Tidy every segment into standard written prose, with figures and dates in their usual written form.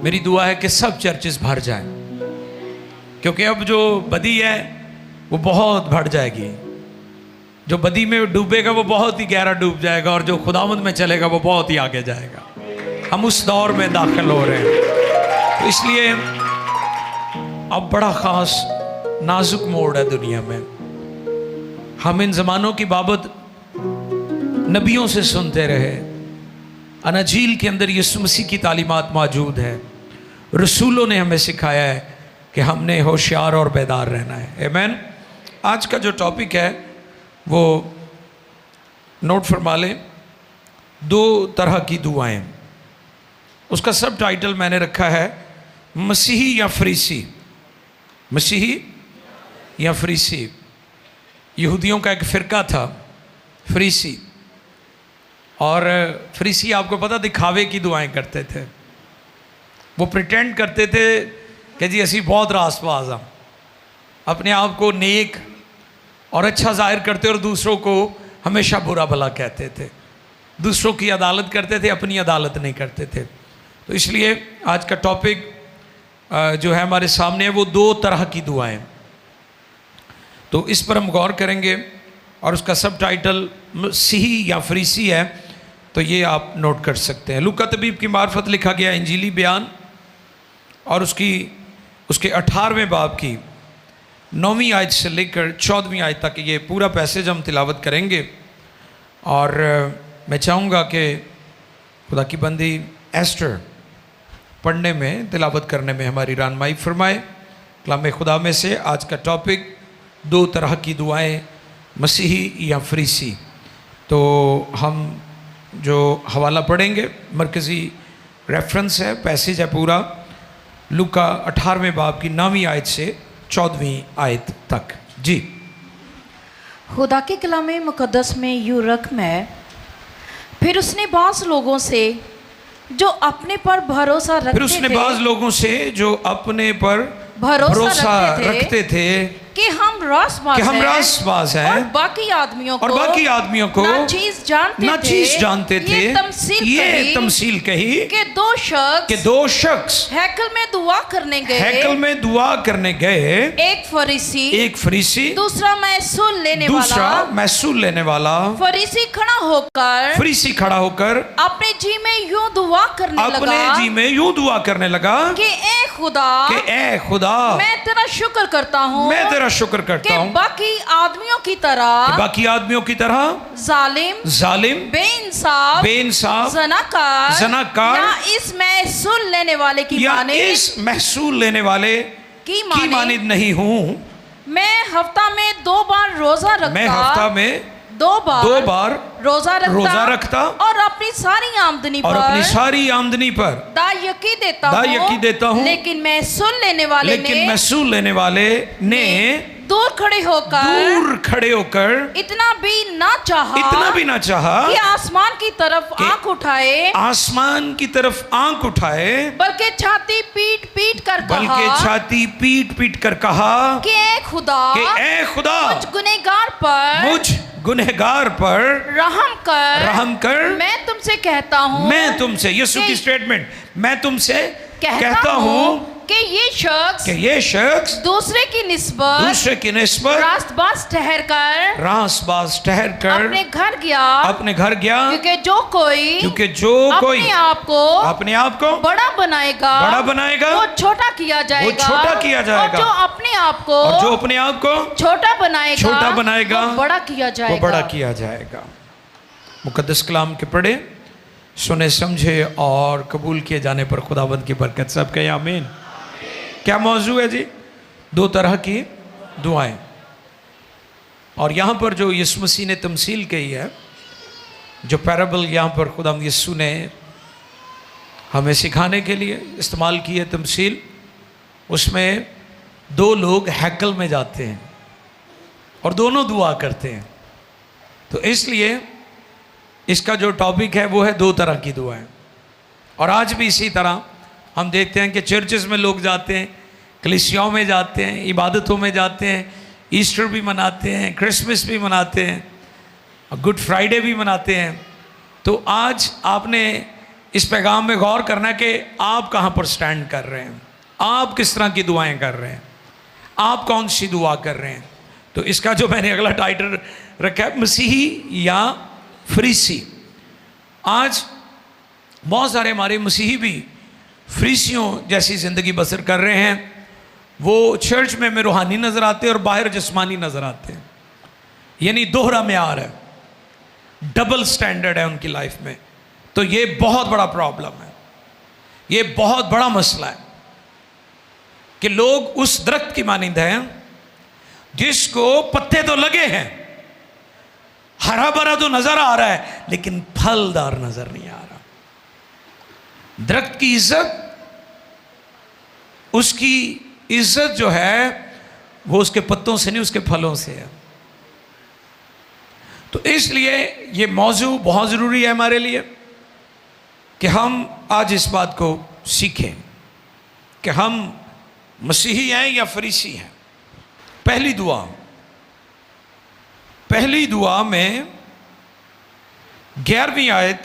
मेरी दुआ है कि सब चर्चेस भर जाएं, क्योंकि अब जो बदी है वो बहुत बढ़ जाएगी। जो बदी में डूबेगा वो बहुत ही गहरा डूब जाएगा, और जो खुदावंद में चलेगा वो बहुत ही आगे जाएगा। हम उस दौर में दाखिल हो रहे हैं। तो इसलिए अब बड़ा ख़ास नाजुक मोड़ है दुनिया में। हम इन ज़मानों की बाबत नबियों से सुनते रहे, अनाजील के अंदर यीशु मसीह की तालीमात मौजूद है, रसूलों ने हमें सिखाया है कि हमने होशियार और बेदार रहना है। आमीन। आज का जो टॉपिक है वो नोट फरमा लें, 2 तरह की दुआएं। उसका सब टाइटल मैंने रखा है मसीही या फरीसी। मसीही या फरीसी। यहूदियों का एक फ़िरका था फरीसी, और फरीसी आपको पता दिखावे की दुआएं करते थे। वो प्रिटेंड करते थे कि जी असी बहुत रासबाज हाँ, अपने आप को नेक और अच्छा जाहिर करते और दूसरों को हमेशा बुरा भला कहते थे। दूसरों की अदालत करते थे, अपनी अदालत नहीं करते थे। तो इसलिए आज का टॉपिक जो है हमारे सामने है वो 2 तरह की दुआएं। तो इस पर हम गौर करेंगे, और उसका सब टाइटल मसीही या फरीसी है। तो ये आप नोट कर सकते हैं। लूका तबीब की मार्फत लिखा गया इंजीली बयान, और उसके 18वें बाब की 9वीं आयत से लेकर 14वीं आयत तक ये पूरा पैसेज हम तिलावत करेंगे। और मैं चाहूँगा कि खुदा की बंदी एस्टर पढ़ने में, तिलावत करने में हमारी रहनुमाई फरमाए। कलाम खुदा में से आज का टॉपिक 2 तरह की दुआएं, मसीही या फरीसी। तो हम जो हवाला पढ़ेंगे, मरकज़ी रेफरेंस है, पैसेज है पूरा लूका 18वें बाब की 9वीं आयत से 14वीं आयत तक। जी। खुदा के कलाम मुक़द्दस में यूं रकम है, फिर उसने बाज़ लोगों से जो अपने पर भरोसा रखते थे कि हम रासबाज हैं, और बाकी आदमियों को ना चीज जानते थे, ये तमसील कही कि 2 शख्स हैकल में दुआ करने गए, एक फरीसी दूसरा महसूल लेने वाला। फरीसी खड़ा होकर अपने जी में यूं दुआ करने लगा कि ए खुदा मैं तेरा शुक्र करता हूँ कि बाकी आदमियों की तरह जालिम बेइंसाफ ज़नाकार या इस महसूल लेने वाले की मानिद नहीं हूँ। मैं हफ्ता में 2 बार रोजा रखता, 2 बार रोजा रखता और अपनी सारी आमदनी पर दायकी देता हूँ। लेकिन महसूल लेने वाले ने दूर खड़े होकर इतना भी ना चाहा कि आसमान की तरफ आंख उठाए, बल्कि छाती पीट कर कहा कि ए खुदा मुझ गुनहगार पर रहम कर। मैं तुमसे कहता हूँ, यीशु की स्टेटमेंट, मैं तुमसे कहता हूँ कि ये शख्स दूसरे की निस्बत रासबाज ठहर कर अपने घर गया, क्योंकि जो कोई अपने आप को बड़ा बनाएगा वो छोटा किया जाएगा, और जो अपने आप को छोटा बनाएगा वो बड़ा किया जाएगा। मुकद्दस कलाम के पढ़े, सुने, समझे और कबूल किए जाने पर खुदावंद की बरकत। सब कहे आमीन। क्या मौजू है जी? 2 तरह की दुआएं। और यहाँ पर जो यीशु मसीह ने तमसील कही है, जो पैराबल यहाँ पर खुदावंद यीशु ने हमें सिखाने के लिए इस्तेमाल की है तमसील, उसमें 2 लोग हैकल में जाते हैं और दोनों दुआ करते हैं। तो इसलिए इसका जो टॉपिक है वो है 2 तरह की दुआएं। और आज भी इसी तरह हम देखते हैं कि चर्चेस में लोग जाते हैं, कलीसियाओं में जाते हैं, इबादतों में जाते हैं, ईस्टर भी मनाते हैं, क्रिसमस भी मनाते हैं, गुड फ्राइडे भी मनाते हैं। तो आज आपने इस पैगाम में गौर करना है कि आप कहाँ पर स्टैंड कर रहे हैं, आप किस तरह की दुआएं कर रहे हैं, आप कौन सी दुआ कर रहे हैं। तो इसका जो मैंने अगला टाइटल रखा है, मसीही या फरीसी। आज बहुत सारे हमारे मसीही भी फरीसियों जैसी ज़िंदगी बसर कर रहे हैं। वो चर्च में रूहानी नज़र आते हैं और बाहर जिस्मानी नज़र आते हैं, यानी दोहरा म्यार है, डबल स्टैंडर्ड है उनकी लाइफ में। तो ये बहुत बड़ा प्रॉब्लम है, ये बहुत बड़ा मसला है कि लोग उस दरख्त की मानिंद हैं जिसको पत्ते तो लगे हैं, हरा भरा तो नजर आ रहा है, लेकिन फलदार नजर नहीं आ रहा। दरख्त की इज्जत, उसकी इज्जत जो है वो उसके पत्तों से नहीं, उसके फलों से है। तो इसलिए ये मौजू बहुत ज़रूरी है हमारे लिए कि हम आज इस बात को सीखें कि हम मसीही हैं या फरीसी हैं। पहली दुआ में 11वीं आयत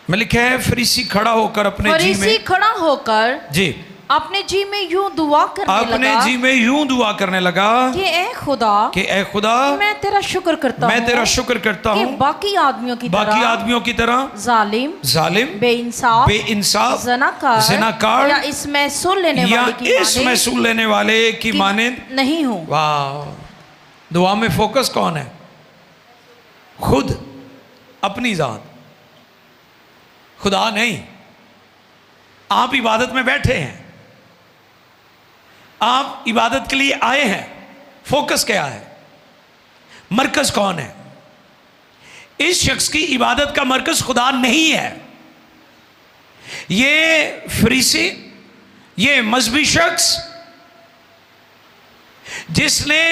में लिखा है, फरीसी खड़ा होकर अपने जी में यूं दुआ करने लगा कि ए खुदा मैं तेरा शुक्र करता हूँ बाकी आदमियों की तरह जालिम बेइंसाफ ज़िनाकार या इस महसूल लेने वाले की मानिंद नहीं हूँ। वाह, दुआ में फोकस कौन है? खुद, अपनी जात, खुदा नहीं। आप इबादत में बैठे हैं, आप इबादत के लिए आए हैं, फोकस क्या है? मरकज कौन है? इस शख्स की इबादत का मरकज खुदा नहीं है। ये फरीसी, ये मजहबी शख्स जिसने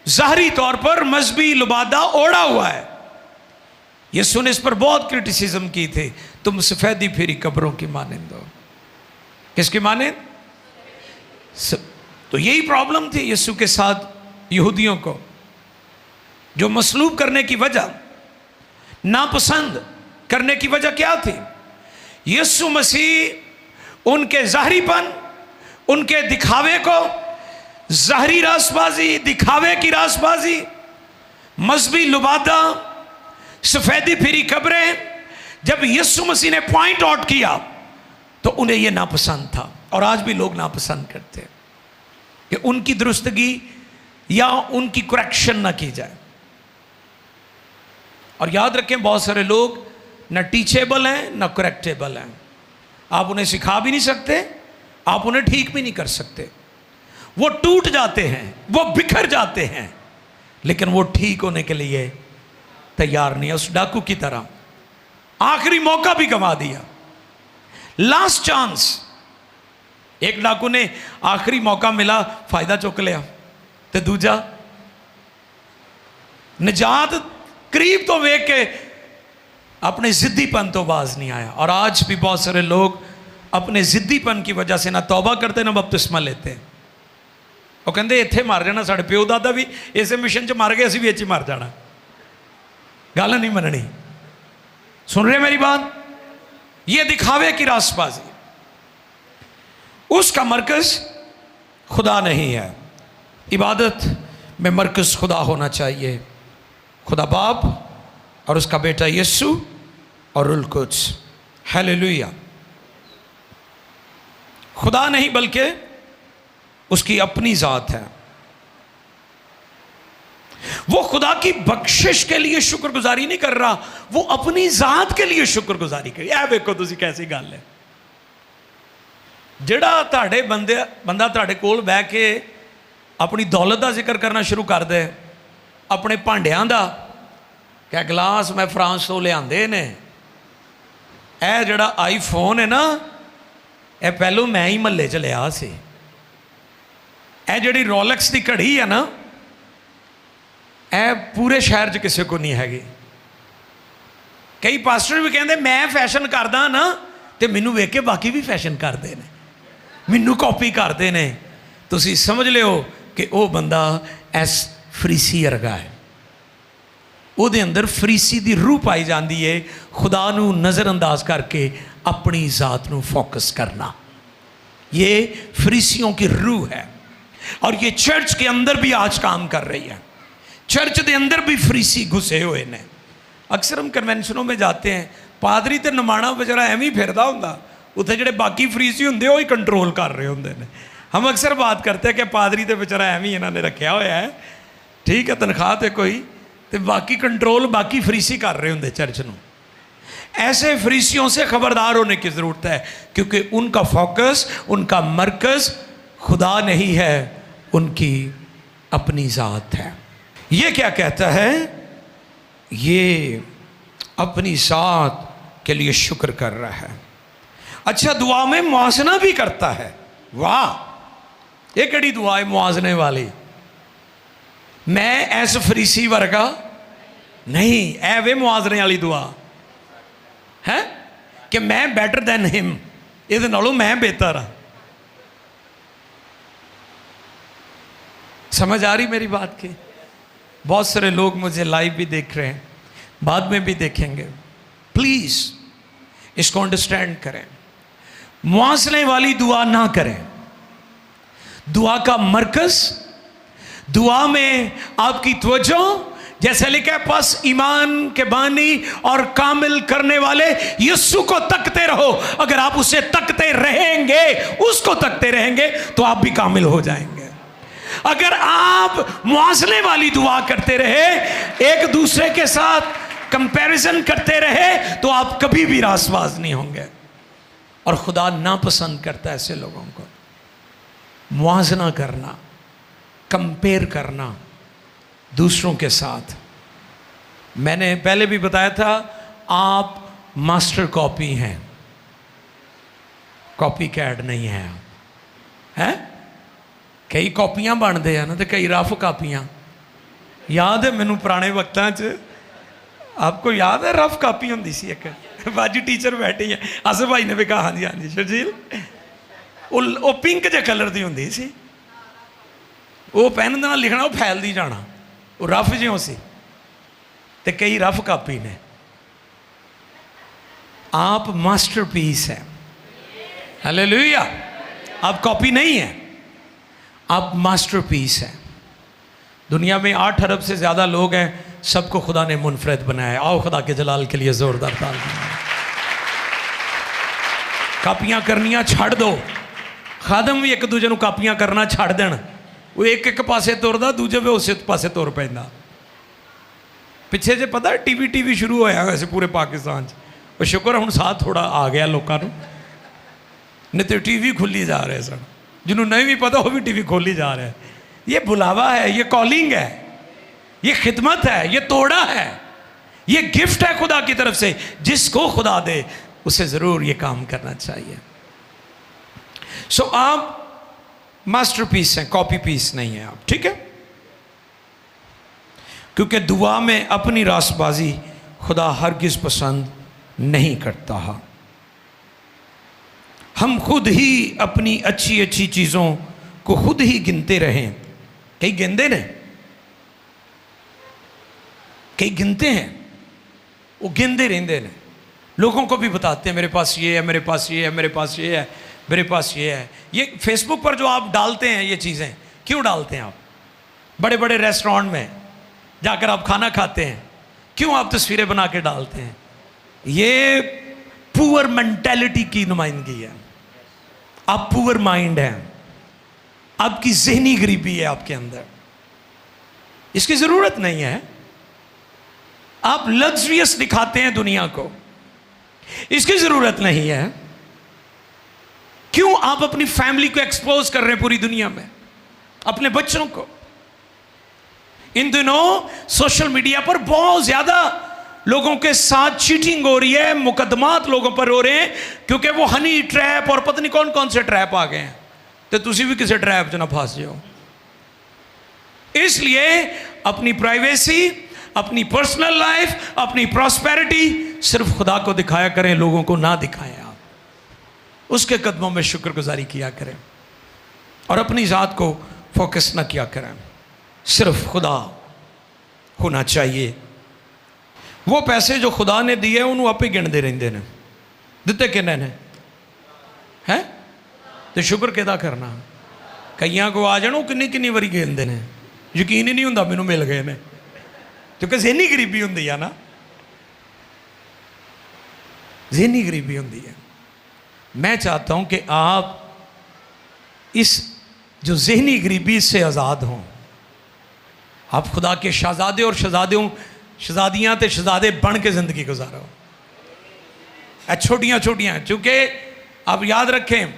ज़ाहरी तौर पर मजहबी लिबादा ओढ़ा हुआ है, यीशु ने इस पर बहुत क्रिटिसिज्म की थी, तुम सफेदी फिरी कब्रों की मानिंद हो। किसकी मानिंद? तो यही प्रॉब्लम थी यीशु के साथ यहूदियों को, जो मसलूब करने की वजह, नापसंद करने की वजह क्या थी? यीशु मसीह उनके ज़ाहरीपन, उनके दिखावे को, ज़ाहरी रासबाजी, दिखावे की रासबाजी, मजहबी लुबादा, सफेदी फिरी कब्रें, जब यीशु मसीह ने पॉइंट आउट किया तो उन्हें यह नापसंद था। और आज भी लोग नापसंद करते हैं कि उनकी दुरुस्तगी या उनकी करेक्शन ना की जाए। और याद रखें, बहुत सारे लोग ना टीचेबल हैं ना करेक्टेबल हैं। आप उन्हें सिखा भी नहीं सकते, आप उन्हें ठीक भी नहीं कर सकते। वो टूट जाते हैं, वो बिखर जाते हैं, लेकिन वो ठीक होने के लिए तैयार नहीं है। उस डाकू की तरह आखिरी मौका भी गंवा दिया, लास्ट चांस। एक डाकू ने आखिरी मौका मिला, फायदा चुक लिया, तो दूजा निजात करीब तो वेख के अपने जिद्दीपन तो बाज नहीं आया। और आज भी बहुत सारे लोग अपने जिद्दीपन की वजह से ना तौबा करते ना बपतिस्मा लेते। वो कहते इत्थे मर जाना, साढ़े प्यो दादा भी इस मिशन च मर गए, असीं भी इत्थे मर जाना। गल नहीं मननी। सुन रहे मेरी बात? ये दिखावे की रासबाजी, उसका मरकज खुदा नहीं है। इबादत में मरकज खुदा होना चाहिए, खुदा बाप और उसका बेटा यीशु और रूह कुद्स। हालेलुया। खुदा नहीं बल्कि उसकी अपनी जात है। वो खुदा की बख्शिश के लिए शुक्रगुजारी नहीं कर रहा, वो अपनी जात के लिए शुक्रगुजारी कर। यह देखो तुसी कैसी गल है। जिहड़ा तुहाडे बंदा तुहाडे कोल बैठ के अपनी दौलत का जिक्र करना शुरू कर दे, अपने भांडियां दा, क्या गिलास मैं फ्रांस तो लियादे ने, यह जिहड़ा आईफोन है ना, यह पहलों मैं ही महल्ले च लिया सी, यह जिहड़ी रोलेक्स की घड़ी है ना, यह पूरे शहर च किसी को नहीं हैगी। कई पास्टर भी कहते मैं फैशन करदा ना, तो मैनू वेख के बाकी भी फैशन करते हैं, मैनू कॉपी करते हैं। तुसी समझ लियो कि वह बंदा एस फरीसी वर्गा है। ਉਹਦੇ ਅੰਦਰ ਫਰੀਸੀ ਦੀ रूह पाई जाती है, खुदा नू नज़रअंदाज करके अपनी ज़ात नू फोकस करना। ये फरीसियों की रूह है और ये चर्च के अंदर भी आज काम कर रही है। चर्च के अंदर भी फरीसी घुसे हुए ने। अक्सर हम कन्वेंशनों में जाते हैं, पादरी तो नमाणा बेचारा एवं ही फिरदा हुंदा, उत्थे जिहड़े बाकी फरीसी हुंदे वो ही कंट्रोल कर रहे होंदे ने। हम अक्सर बात करते हैं कि पादरी तो बेचारा एवं ही इन्होंने रखा हुआ है, ठीक है, तनख्वाह तो कोई, तो बाकी कंट्रोल बाकी फरीसी कर रहे होंगे चर्च नूं। ऐसे फरीसियों से खबरदार होने की ज़रूरत है, क्योंकि उनका फोकस, उनका मरकज़ खुदा नहीं है, उनकी अपनी ज़ात है। ये क्या कहता है? ये अपनी ज़ात के लिए शुक्र कर रहा है। अच्छा, दुआ में मुआजना भी करता है। वाह, ये कड़ी दुआ है मुआजने वाली। मैं ऐस फरीसी वर्गा नहीं, ऐवे मुआजने वाली दुआ है कि मैं बेटर दैन हिम, ये नालों मैं बेहतर हाँ। समझ आ रही मेरी बात की? बहुत सारे लोग मुझे लाइव भी देख रहे हैं, बाद में भी देखेंगे। प्लीज इसको अंडरस्टैंड करें। मुआसले वाली दुआ ना करें। दुआ का मरकज, दुआ में आपकी तवज्जो, जैसे लिखा है, बस ईमान के बानी और कामिल करने वाले यीशु को तकते रहो। अगर आप उसे तकते रहेंगे, उसको तकते रहेंगे, तो आप भी कामिल हो जाएंगे। अगर आप मुआसले वाली दुआ करते रहे, एक दूसरे के साथ कंपैरिजन करते रहे, तो आप कभी भी रासबाज नहीं होंगे। और खुदा नापसंद करता है ऐसे लोगों को। मुआजना करना, कंपेयर करना दूसरों के साथ। मैंने पहले भी बताया था, आप मास्टर कॉपी हैं, कॉपी कैट नहीं है आप, हैं? कई कॉपियां बनते हैं ना, तो कई रफ कापियां। याद है मैनू पुराने वक्तां च, आपको याद है रफ कापी होंदी सी एक, बाजी टीचर बैठी है, आसिफ भाई ने भी कहा हाँ जी हाँ जी शर्जील, वो पिंक जे कलर की होंदी सी, वो पेन नाल लिखना, वो फैलदी जाना, वो रफ जियों सी। ते कई रफ कापी ने। आप मास्टरपीस है, हालेलुया। आप कॉपी नहीं है, आप मास्टरपीस है। दुनिया में 8 अरब से ज़्यादा लोग हैं, सबको खुदा ने मुनफरद बनाया है। आओ खुदा के जलाल के लिए ज़ोरदार तालियां। कापियां करनियां छड़ दो। खादम भी एक दूजे को कापियां करना छड़ देन, वो एक एक पासे तुरदा, दूजे वे उस पासे तुर पैंदा। पिछे जे पता टीवी शुरू होया वैसे पूरे पाकिस्तान च, और शुक्र हुण साथ थोड़ा आ गया लोगों को, नहीं तो टीवी खुली जा रहे सन। जिन्होंने नहीं भी पता वो भी टीवी खोली जा रहे हैं। ये बुलावा है, ये कॉलिंग है, ये खिदमत है, ये तोड़ा है, ये गिफ्ट है खुदा की तरफ से। जिसको खुदा दे उसे ज़रूर ये काम करना चाहिए। सो आप मास्टरपीस हैं, कॉपी पीस नहीं है आप, ठीक है? क्योंकि दुआ में अपनी रासबाजी खुदा हरगिज पसंद नहीं करता। हम खुद ही अपनी अच्छी अच्छी चीज़ों को खुद ही गिनते रहें। कई गिनते ने, कई गिनते हैं, वो गिनते रहते हैं, लोगों को भी बताते हैं मेरे पास ये है, मेरे पास ये है, मेरे पास ये है, मेरे पास ये है। ये फेसबुक पर जो आप डालते हैं ये चीज़ें, क्यों डालते हैं आप? बड़े बड़े रेस्टोरेंट में जाकर आप खाना खाते हैं, क्यों आप तस्वीरें बना के डालते हैं? ये पुअर मेंटेलिटी की नुमाइंदगी है। आप पुअर माइंड हैं, आपकी ज़हनी गरीबी है आपके अंदर। इसकी ज़रूरत नहीं है। आप लग्जरियस दिखाते हैं दुनिया को, इसकी ज़रूरत नहीं है। क्यों आप अपनी फैमिली को एक्सपोज कर रहे हैं पूरी दुनिया में, अपने बच्चों को? इन दिनों सोशल मीडिया पर बहुत ज़्यादा लोगों के साथ चीटिंग हो रही है, मुकदमात लोगों पर हो रहे हैं, क्योंकि वो हनी ट्रैप और पता नहीं कौन कौन से ट्रैप आ गए हैं। तो तुसी भी किसी ट्रैप च ना फंस जाओ। इसलिए अपनी प्राइवेसी, अपनी पर्सनल लाइफ, अपनी प्रॉस्पेरिटी सिर्फ खुदा को दिखाया करें, लोगों को ना दिखाएं। आप उसके कदमों में शुक्रगुजारी किया करें और अपनी ज़ात को फोकस ना किया करें। सिर्फ खुदा होना चाहिए वो पैसे जो खुदा ने दिए उन्होंने आप ही गिनते रहते हैं, दिते किन्ने ने हैं, तो शुक्र किदा करना। कई को आ जाना किन्नी किन्नी वारी गिनते हैं, यकीन ही नहीं होंगे मैनू मिल गए ने, क्योंकि ज़हनी गरीबी होंगी है ना, ज़हनी गरीबी होंगी है। मैं चाहता हूं कि आप इस जो ज़हनी गरीबी से आज़ाद हों, आप खुदा के शहजादे और शहजादियाँ तो शहजादे बन के ज़िंदगी गुजारो। छोटियाँ छोटियाँ, चूँकि आप याद रखें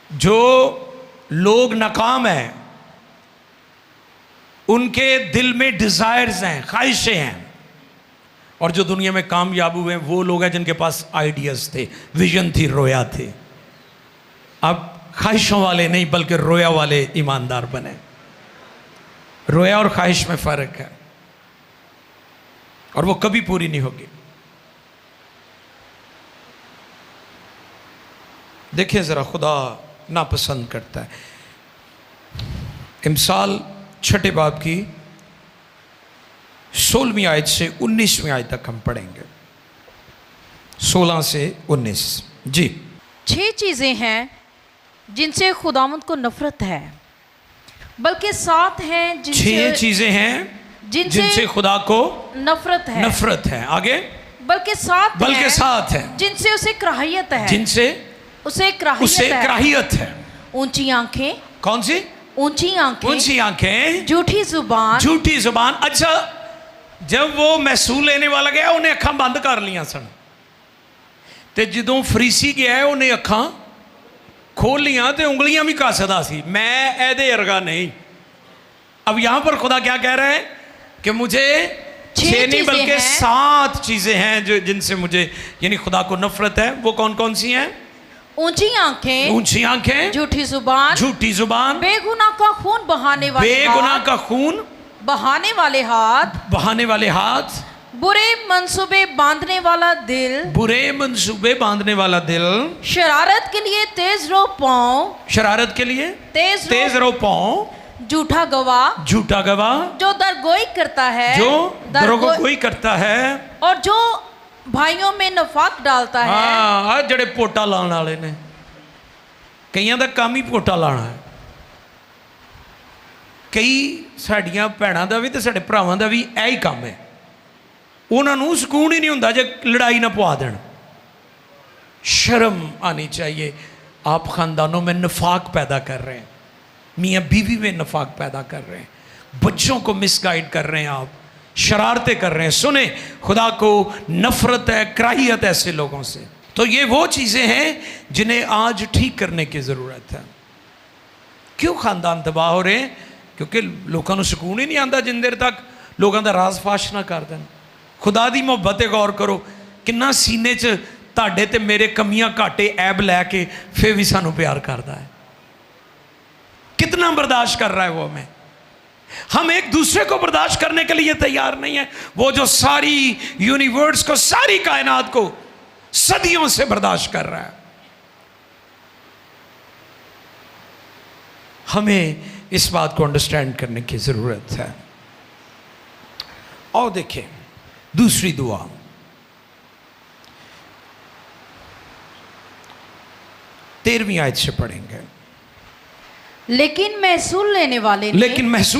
जो लोग नाकाम हैं उनके दिल में डिज़ायर्स हैं, ख्वाहिशें हैं, और जो दुनिया में कामयाब हुए हैं वो लोग हैं जिनके पास आइडियाज़ थे, विजन थी, रोया थे। अब ख्वाहिशों वाले नहीं बल्कि रोया वाले ईमानदार बने। रोया और ख्वाहिश में फ़र्क है और वो कभी पूरी नहीं होगी। देखिए ज़रा, खुदा नापसंद करता है। इमसाल 6 बाब की 16वीं आयत से 19वीं आयत तक हम पढ़ेंगे, 16 से 19 जी। 6 चीज़ें हैं जिनसे खुदावंद को नफरत है, बल्कि 7 हैं जिनसे 6 चीज़ें हैं जिनसे खुदा को नफरत है। आगे बल्कि 7 है जिनसे उसे कराहियत है, जिनसे उसे कराहियत है। ऊंची आंखें, कौन सी ऊंची आंखें, झूठी जुबान। अच्छा, जब वो महसूल लेने वाला गया उन्हें अखा बंद कर लिया सन, ते जदों फरीसी गया उन्हें अखा खोल लिया तो उंगलियां भी कसदा सी, मैं एदे अर्गा नहीं। अब यहां पर खुदा क्या कह रहा है कि मुझे 6 नहीं बल्कि 7 चीजें हैं जो जिनसे मुझे यानी खुदा को नफरत है। वो कौन कौन सी हैं? ऊंची आंखें, झूठी जुबान, बेगुनाह का खून बहाने वाले हाथ, बुरे मंसूबे बांधने वाला दिल, शरारत के लिए तेज रो पांव, झूठा गवाह, जो दरगोई करता है, और जो भाइयों में नफाक डालता है। हाँ, जड़े पोटा लाने वाले ने, कईयां दा काम ही पोटा लाना है। कई साड़ियां भैणां दा भी ते साडे भरावां दा भी यही काम है। उन्होंने सुकून ही नहीं होंदा जे लड़ाई ना पवा देन। शर्म आनी चाहिए। आप खानदानों में नफाक पैदा कर रहे हैं, मियाँ बीवी में नफाक पैदा कर रहे हैं, बच्चों को मिसगाइड कर रहे हैं, आप शरारतें कर रहे हैं। सुने, खुदा को नफरत है, कराहियत है ऐसे लोगों से। तो ये वो चीज़ें हैं जिन्हें आज ठीक करने की ज़रूरत है। क्यों खानदान तबाह हो रहे हैं? क्योंकि लोगों को सुकून ही नहीं आता जिन देर तक लोगों का राज फाश ना कर दें। खुदा दी मोहब्बत गौर करो, किन्ना सीने च ताड़े ते मेरे कमियां घाटे ऐब लैके फिर भी सानू प्यार करता है। कितना बर्दाश्त कर रहा है वो हमें। हम एक दूसरे को बर्दाश्त करने के लिए तैयार नहीं है। वो जो सारी यूनिवर्स को, सारी कायनात को सदियों से बर्दाश्त कर रहा है। हमें इस बात को अंडरस्टैंड करने की जरूरत है। और देखिए दूसरी दुआ, तेरहवीं आयत से पढ़ेंगे। लेकिन महसूल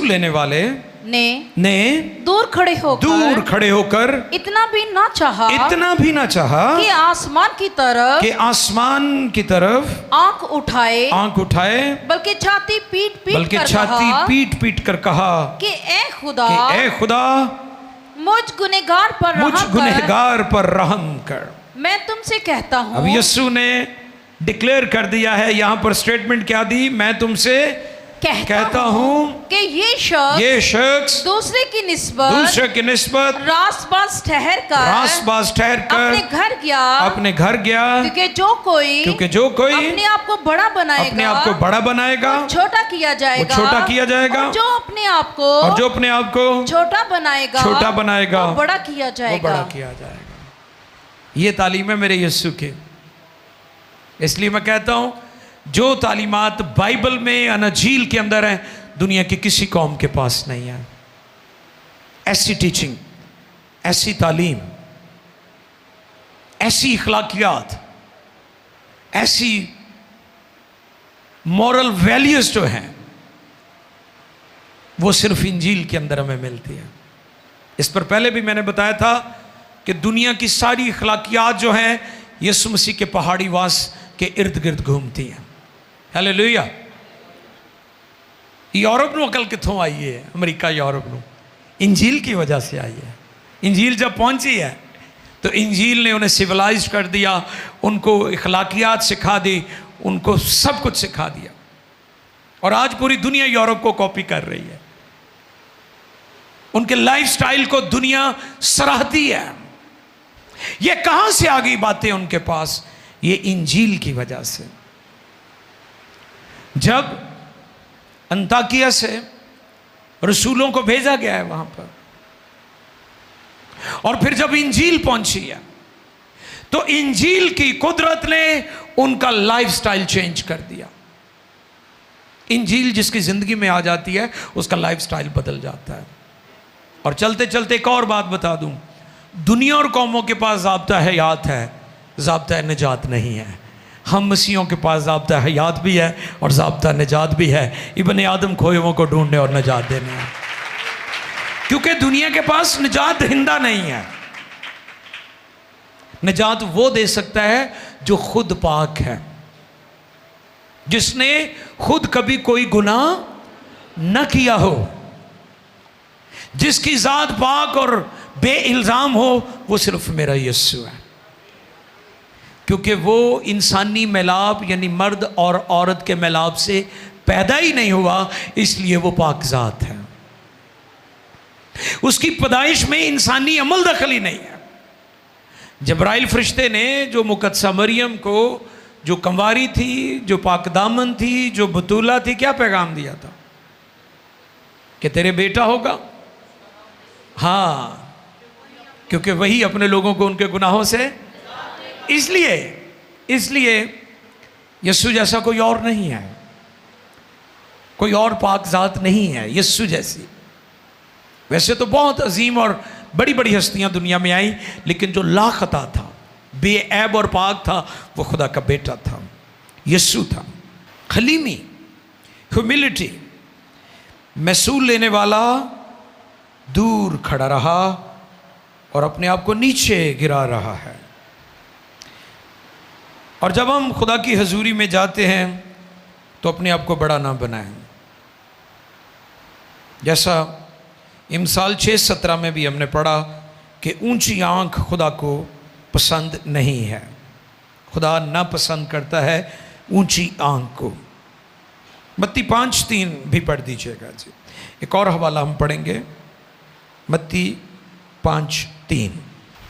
लेने वाले ने दूर खड़े होकर इतना भी ना चाहा कि आसमान की तरफ आंख उठाए, बल्कि छाती पीट कर कहा कि ए खुदा मुझ गुनहगार पर रहम कर। मैं तुमसे कहता हूँ। अब यीशु ने डिक्लेयर कर दिया है, यहां पर स्टेटमेंट क्या दी? मैं तुमसे कहता हूं कि ये शख्स दूसरे की निस्बत रास-बास ठहर कर अपने घर गया, क्योंकि जो कोई अपने आप को बड़ा बनाएगा छोटा किया जाएगा, और जो अपने आप को छोटा बनाएगा वो बड़ा किया जाएगा। ये तालीम है मेरे यीशु के। इसलिए मैं कहता हूं जो तालीमात बाइबल में अनजील के अंदर है दुनिया की किसी कौम के पास नहीं है। ऐसी टीचिंग, ऐसी तालीम, ऐसी इखलाकियात, ऐसी मॉरल वैल्यूज जो हैं वो सिर्फ इंजील के अंदर हमें मिलती है। इस पर पहले भी मैंने बताया था कि दुनिया की सारी इखलाकियात जो हैं यीशु मसीह के पहाड़ी वास के इर्द गिर्द घूमती हैं। हालेलुया। यूरोप ਨੂੰ अकल कितों आई है? अमेरिका यूरोप ਨੂੰ इंजील की वजह से आई है। इंजील जब पहुंची है तो इंजील ने उन्हें सिविलाइज कर दिया, उनको इखलाकियात सिखा दी, उनको सब कुछ सिखा दिया। और आज पूरी दुनिया यूरोप को कॉपी कर रही है। उनके लाइफस्टाइल को दुनिया सराहती है। ये कहां से आ गई बातें उनके पास? ये इंजील की वजह से। जब अंताकिया से रसूलों को भेजा गया है वहां पर, और फिर जब इंजील पहुंची है तो इंजील की कुदरत ने उनका लाइफस्टाइल चेंज कर दिया। इंजील जिसकी जिंदगी में आ जाती है उसका लाइफस्टाइल बदल जाता है। और चलते चलते एक और बात बता दूं, दुनिया और कौमों के पास ज़ाब्ता हयात है, ज़ाब्ता निजात नहीं है। हम मसीहों के पास ज़ाब्ता हयात भी है और ज़ाब्ता निजात भी है। इब्ने आदम खोए हुओं को ढूंढने और निजात देने हैं, क्योंकि दुनिया के पास निजात दहिंदा नहीं है। निजात वो दे सकता है जो खुद पाक है, जिसने खुद कभी कोई गुनाह न किया हो, जिसकी ज़ात पाक और बे इल्ज़ाम हो। वो सिर्फ मेरा यीशु है, क्योंकि वो इंसानी मिलाप यानी मर्द और औरत के मिलाप से पैदा ही नहीं हुआ, इसलिए वो पाक ज़ात है। उसकी पैदाइश में इंसानी अमल दखल ही नहीं है। जब्राइल फरिश्ते ने जो मुकद्दसा मरियम को, जो कंवारी थी, जो पाकदामन थी, जो बतूला थी, क्या पैगाम दिया था? कि तेरे बेटा होगा। हाँ, क्योंकि वही अपने लोगों को उनके गुनाहों से, इसलिए यीशु जैसा कोई और नहीं है, कोई और पाक ज़ात नहीं है यीशु जैसी। वैसे तो बहुत अजीम और बड़ी बड़ी हस्तियां दुनिया में आई, लेकिन जो लाखता था, बेऐब और पाक था, वो खुदा का बेटा था, यीशु था। खलीमी, ह्यूमिलिटी, महसूल लेने वाला दूर खड़ा रहा और अपने आप को नीचे गिरा रहा है। और जब हम खुदा की हजूरी में जाते हैं तो अपने आप को बड़ा ना बनाएं। जैसा इमसाल 6:17 में भी हमने पढ़ा कि ऊंची आंख खुदा को पसंद नहीं है। खुदा ना पसंद करता है ऊंची आंख को। मत्ती 5:3 भी पढ़ दीजिएगा जी। एक और हवाला हम पढ़ेंगे, मत्ती 5:3।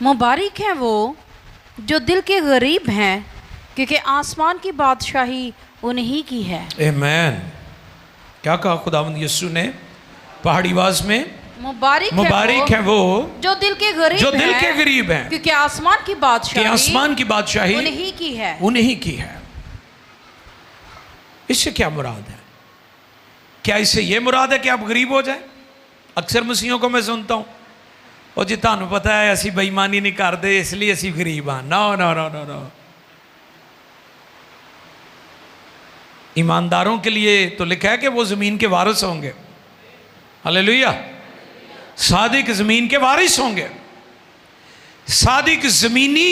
मुबारक है वो जो दिल के गरीब हैं, क्योंकि आसमान की बादशाही उन्हीं की है। आमीन। क्या कहा खुदावंद यीशु ने पहाड़ी वाज में? मुबारक है वो जो दिल के गरीब हैं, क्योंकि आसमान की बादशाही उन्हीं की है, उन्हीं की है। इससे क्या मुराद है? क्या इससे ये मुराद है कि आप गरीब हो जाए? अक्सर मसीहों को मैं सुनता हूँ, और जी थानू पता है असी बेईमानी नहीं करते इसलिए असी गरीब हाँ। No no no no no. ईमानदारों के लिए तो लिखा है कि वो जमीन के वारिस होंगे। हालेलुया। सादिक जमीन के वारिस होंगे। सादिक जमीनी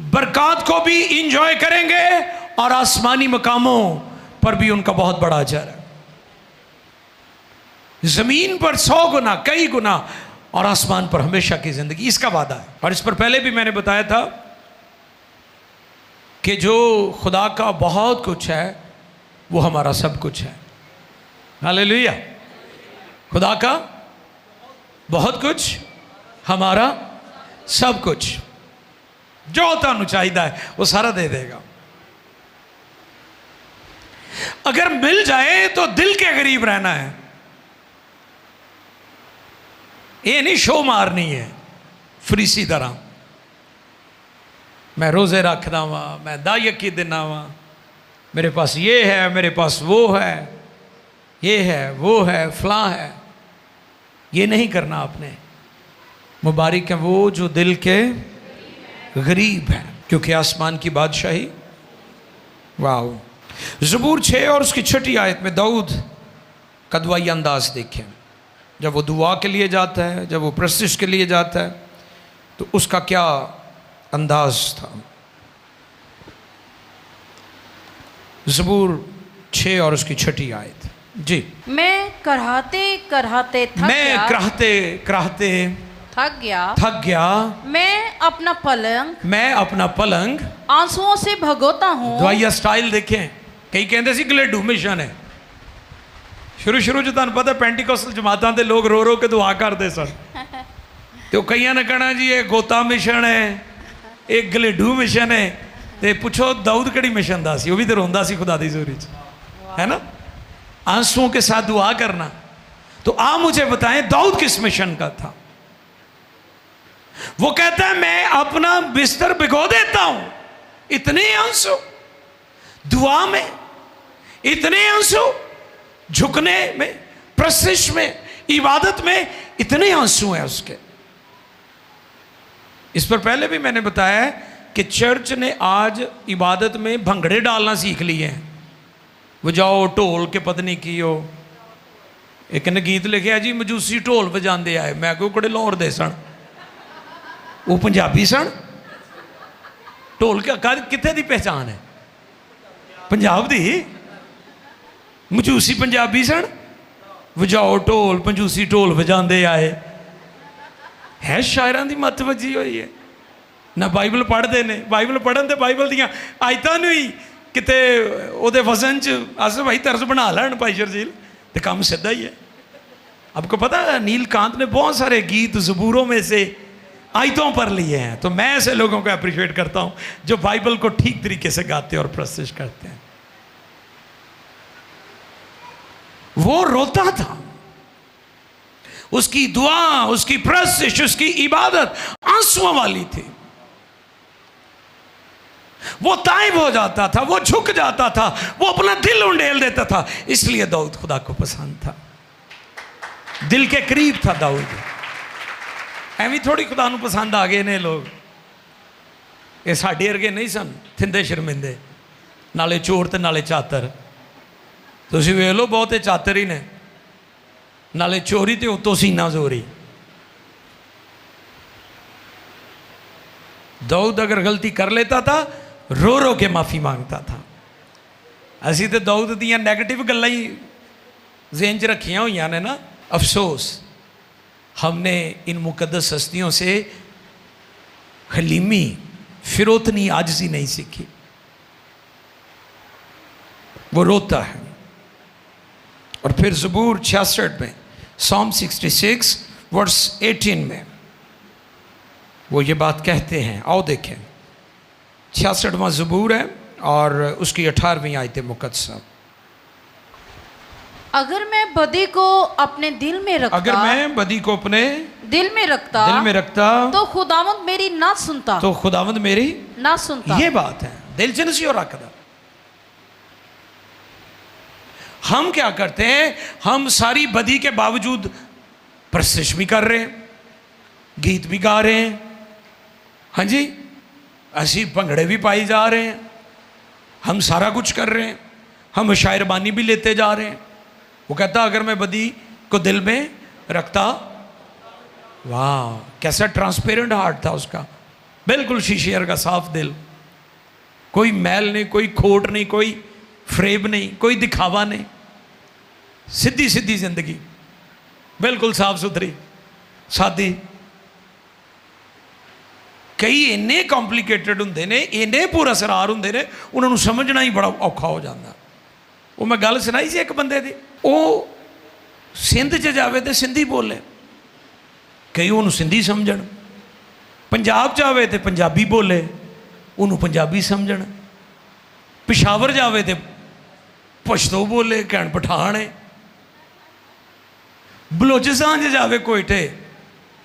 बरकत को भी इंजॉय करेंगे और आसमानी मकामों पर भी उनका बहुत बड़ा अजर है। जमीन पर 100 गुना, कई गुना, और आसमान पर हमेशा की जिंदगी, इसका वादा है। और इस पर पहले भी मैंने बताया था कि जो खुदा का बहुत कुछ है वो हमारा सब कुछ है। हालेलुया। खुदा का बहुत कुछ हमारा सब कुछ, जो तुहानू चाहिए है वो सारा दे देगा। अगर मिल जाए तो दिल के करीब रहना है, ये नहीं शो मारनी है फरीसी तरह। मैं रोज़े रखदा वा, मैं दायकी देना वा, मेरे पास ये है, मेरे पास वो है, ये है, वो है, फलां है। ये नहीं करना आपने। मुबारक है वो जो दिल के गरीब है, क्योंकि आसमान की बादशाही। वाह। ज़बूर 6 और उसकी 6 आयत में दाऊद का दुआई अंदाज देखें। जब वो दुआ के लिए जाता है, जब वो प्रस्तिश के लिए जाता है, तो उसका क्या अंदाज था। ज़बूर 6 और उसकी 6 आयत जी। मैं कराहते कराहते थक गया। मैं अपना पलंग आंसुओं से भगोता हूँ। दुआया स्टाइल देखें। कई कहते सी गलेडू मिशन है। शुरू च तुहानूं पता पेंटिकोस्टल जमातां दे लोग रो रो के दुआ करते सन। तो कईयां ने कहना जी ये गोता मिशन है, एक गलेडू मिशन है। तो पूछो दाऊद किहड़ी मिशन दा सी? वो भी तो रोंदा सी खुदा दी ज़ोरी च, है ना, आंसुओं के साथ दुआ करना। तो आप मुझे बताएं दाऊद किस मिशन का था? वो कहता है मैं अपना बिस्तर भिगो देता हूं। इतने आंसू दुआ में, इतने आंसू झुकने में, प्रशिश में, इबादत में, इतने आंसू हैं उसके। इस पर पहले भी मैंने बताया है कि चर्च ने आज इबादत में भंगड़े डालना सीख लिए हैं। वो जाओ ढोल के पत्नी की हो। एक ने गीत लिखा जी मजूसी ढोल बजाते आए। मैं क्यों कड़े लाहौर दे सन, वो पंजाबी सन। ढोल कितने की पहचान है? पंजाब दी। मजूसी पंजाबी सन। वजाओ ढोल, पंजूसी ढोल बजाते आए। है शायरां दी मत वजी हुई है ना। बाइबल पढ़ते हैं, बाइबल पढ़न तो बाइबल दियाँ आयतां नूं ही किते ओदे वजन च अस भाई तर्ज बना लैन भाई शर्जील, तो काम सीधा ही है। आपको पता है नीलकांत ने बहुत सारे गीत ज़बूरों में से आयतों पर लिए हैं। तो मैं ऐसे लोगों को अप्रिशिएट करता हूँ जो बाइबल को ठीक तरीके से गाते और प्रस्तुत करते हैं। वो रोता था। उसकी दुआ, उसकी प्रस्तिश, उसकी इबादत आंसुओं वाली थी। वो ताइब हो जाता था, वो झुक जाता था, वो अपना दिल उंडेल देता था। इसलिए दाऊद खुदा को पसंद था, दिल के करीब था दाऊद। एवं थोड़ी खुदा नूं पसंद आ गए ने लोग। ये साडे वर्गे नहीं सन, थिंदे शर्मिंदे, नाले चोर ते नाले चातर। तुसीं वेख लो बहुते चातर ही ने, नाले चोरी ते उत्तों सीना जोरी। दाऊद अगर गलती कर लेता था रो रो के माफ़ी मांगता था। असी तो दाऊद दियां नैगेटिव गल्लां ही ज़हन च रखियां हुई ने ना। अफसोस हमने इन मुकद्दस हस्तियों से हलीमी, फिरोतनी, आजिज़ी नहीं सीखी। वो रोता है। और फिर ज़बूर 66 में, Psalm 66 वर्स 18 में वो ये बात कहते हैं। आओ देखें, 66वां ज़बूर है और उसकी 18वीं आयत मुक़द्दसा। अगर मैं बदी को अपने दिल में रखता, अगर मैं बदी को अपने दिल में रखता तो खुदावंद मेरी ना सुनता, तो खुदावंद मेरी ना सुनता। ये बात है, दिल च नहीं रखता। हम क्या करते हैं? हम सारी बदी के बावजूद प्रस्तुत भी कर रहे हैं, गीत भी गा रहे हैं, हाँ जी, असी भंगड़े भी पाए जा रहे हैं, हम सारा कुछ कर रहे हैं, हम शायरबानी भी लेते जा रहे हैं। वो कहता अगर मैं बदी को दिल में रखता, वाह कैसा ट्रांसपेरेंट हार्ट था उसका, बिल्कुल शीशे का साफ दिल, कोई मैल नहीं, कोई खोट नहीं, कोई फ्रेब नहीं, कोई दिखावा नहीं, सीधी सीधी जिंदगी, बिल्कुल साफ सुथरी सादी। कई इन्ने कॉम्प्लीकेटेड होंगे ने, इन्ने पूरा सरार होंगे ने, उन्होंने समझना ही बड़ा औखा हो जाता। वो मैं गल सुनाई सी एक बंदे दी, वो सिंध च जावे तो सिंधी बोले, कई उन्होंने सिंधी समझण, पंजाब च आवे तो पंजाबी बोले, उन्होंने पंजाबी समझण, पिशावर जावे तो पश्तो बोले, कहण पठान है, बलोचिस्तान च जावे कोयटे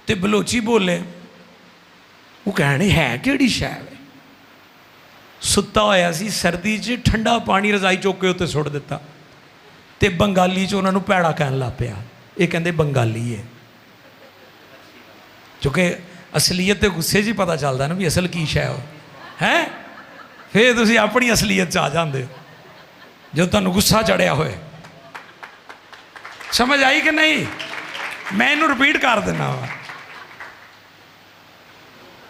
तो बलोची बोले, वो कहने है किहड़ी शै है। सुत्ता होया सी सर्दी च, ठंडा पानी रजाई चुक के उत्ते सुट दिता, तो बंगाली च उन्होंने भैड़ा कहन लग पिया, ये कहते बंगाली है। क्योंकि असलीयत के गुस्से जी पता चलता ना भी असल की शै है। फिर तुम अपनी असलीयत आ जाते जो तुहानू गुस्सा चढ़िया होए। समझ आई कि नहीं? मैं इनू रिपीट कर देना वा।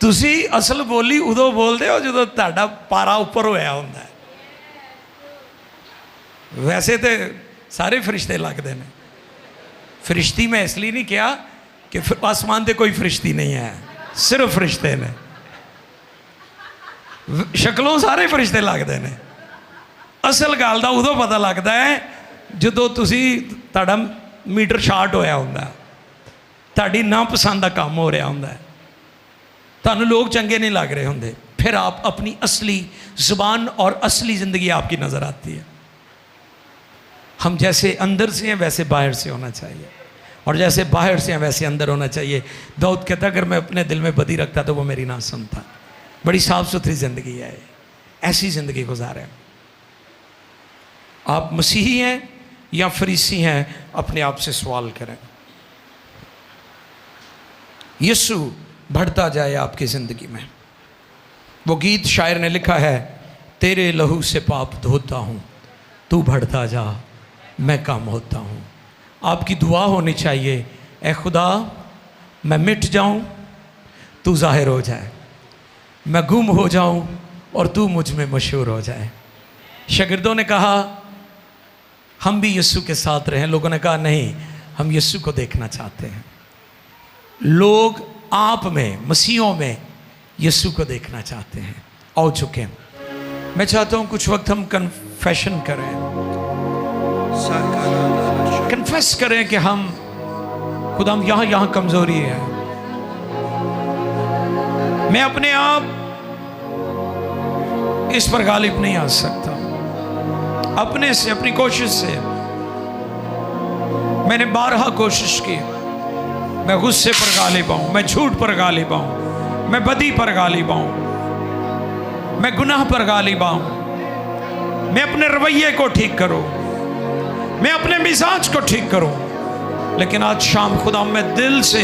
तुसी असल बोली उदों बोलते हो जो तुहाडा पारा उपर होया हुंदा है। वैसे तो सारे फरिश्ते लगते हैं। फरिश्ती मैं इसलिए नहीं कहा कि आसमान से कोई फरिश्ती नहीं है, सिर्फ फरिश्ते ने। शक्लों सारे फरिश्ते लगते हैं। असल गल का उदों पता लगता है जो तुहाडा मीटर शार्ट होया हुंदा, तुहाडी ना पसंद का काम हो रहा हुंदा, तुहानू लोग चंगे नहीं लग रहे होंगे, फिर आप अपनी असली जुबान और असली ज़िंदगी आपकी नज़र आती है। हम जैसे अंदर से हैं वैसे बाहर से होना चाहिए, और जैसे बाहर से हैं वैसे अंदर होना चाहिए। दाऊद कहता अगर मैं अपने दिल में बदी रखता तो वो मेरी ना सुनता। बड़ी साफ सुथरी ज़िंदगी है, ऐसी ज़िंदगी गुजारें। आप मसीही हैं या फरीसी हैं, अपने आप से सवाल करें। यीशु बढ़ता जाए आपकी ज़िंदगी में। वो गीत शायर ने लिखा है, तेरे लहू से पाप धोता हूँ, तू बढ़ता जा मैं कम होता हूँ। आपकी दुआ होनी चाहिए, ए खुदा मैं मिट जाऊँ तू जाहिर हो जाए, मैं गुम हो जाऊँ और तू मुझ में मशहूर हो जाए। शागिर्दों ने कहा हम भी यीशु के साथ रहें, लोगों ने कहा नहीं हम यीशु को देखना चाहते हैं। लोग आप में, मसीहों में यीशु को देखना चाहते हैं। आओ चुके हैं, मैं चाहता हूँ कुछ वक्त हम कन्फेशन करें, कन्फेस करें कि हम खुदा हम यहाँ कमजोरी है। मैं अपने आप इस पर गालिब नहीं आ सकता, अपने से, अपनी कोशिश से। मैंने बारहा कोशिश की, मैं गुस्से पर गालिब आऊं, मैं झूठ पर गालिब आऊं, मैं बदी पर गालिब आऊं, मैं गुनाह पर गालिब आऊं। मैं अपने रवैये को ठीक करूं, मैं अपने मिजाज को ठीक करूं। लेकिन आज शाम खुदा मैं दिल से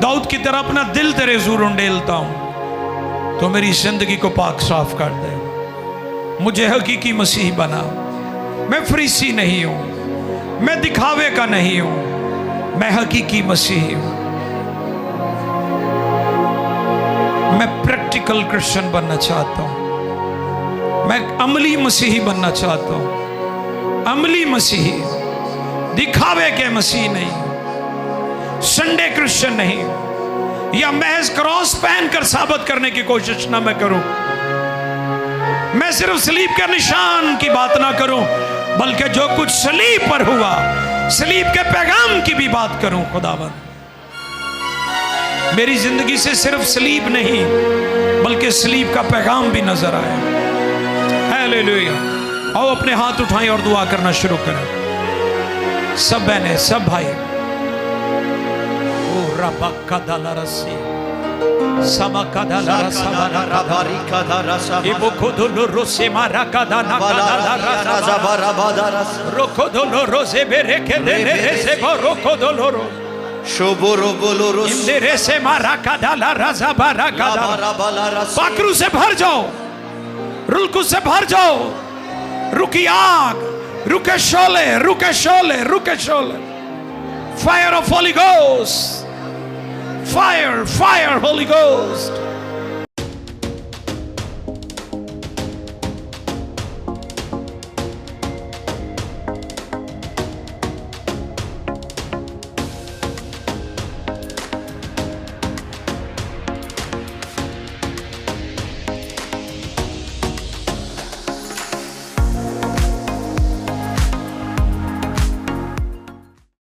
दाऊद की तरह अपना दिल तेरे हुजूर उंडेलता हूं, तो मेरी जिंदगी को पाक साफ कर दे, मुझे हकीकी मसीह बना। मैं फरीसी नहीं हूं, मैं दिखावे का नहीं हूं, मैं हकीकी मसीह हूं। मैं प्रैक्टिकल क्रिश्चियन बनना चाहता हूं, मैं अमली मसीही बनना चाहता हूं। अमली मसीही, दिखावे के मसीह नहीं, संडे क्रिश्चियन नहीं, या महज क्रॉस पहनकर साबित करने की कोशिश ना मैं करूं। मैं सिर्फ सलीब के निशान की बात ना करूं, बल्कि जो कुछ सलीब पर हुआ, सलीब के पैगाम की भी बात करूं। खुदावन मेरी जिंदगी से सिर्फ सलीब नहीं बल्कि सलीब का पैगाम भी नजर आए। हालेलुया। आओ अपने हाथ उठाएं और दुआ करना शुरू करें, सब बहनें, सब भाई। ओ रबा कदाला रसी sama kadala sabana rabari kadara sabana ibokodolo rose mara kadana kadala sabara badara rokodolo rose bereke de se rokodolo shoboro boloro indere se mara kadala razabara kadala pakru से भर जाओ, रुल्कु से भर जाओ, रुकी आग, रुके शोले, रुके शोले, रुके Sholay. Fire of Holy Ghost, fire, fire, Holy Ghost.